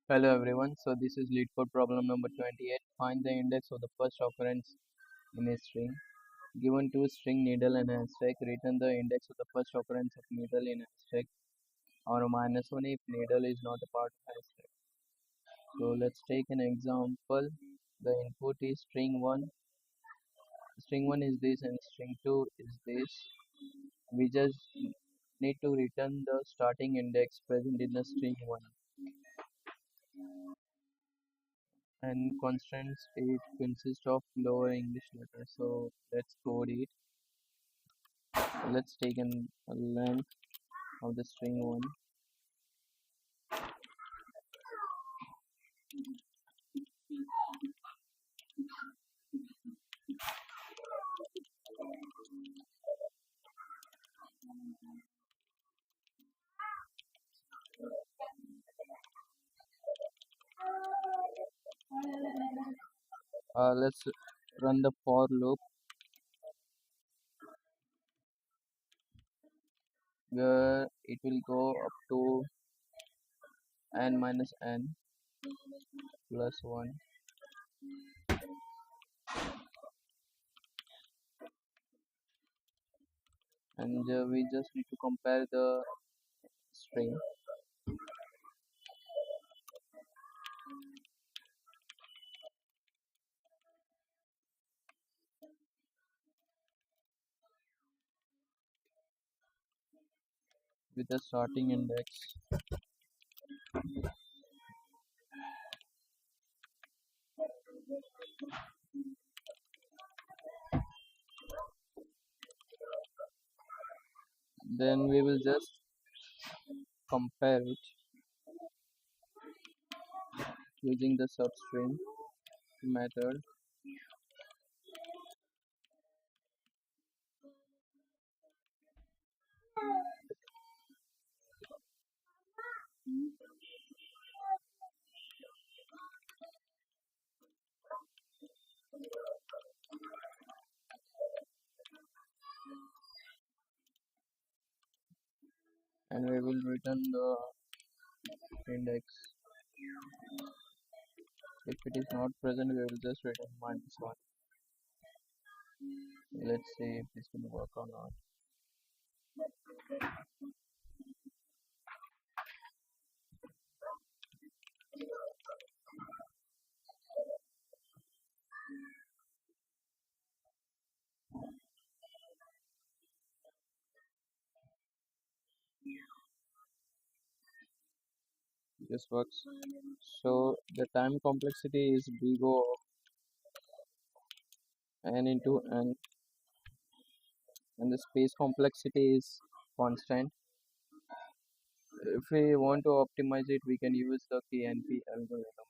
Hello everyone, so this is LeetCode problem number 28. Find the index of the first occurrence in a string. Given two string needle and hashtag, return the index of the first occurrence of needle in hashtag or -1 if needle is not a part of hashtag. So let's take an example. The input is string 1. String 1 is this and string 2 is this. We just need to return the starting index present in the string 1. And constants it consists of lower English letters. So let's code it. Let's take a length of the string 1. Let's run the for loop where it will go up to n minus n plus 1, and we just need to compare the string with the starting index. Then we will just compare it using the substring method. And we will return the index. If it is not present, we will just return -1. Let's see if this will work or not. This works. So the time complexity is big O of n into n, and the space complexity is constant. If we want to optimize it, we can use the KNP algorithm.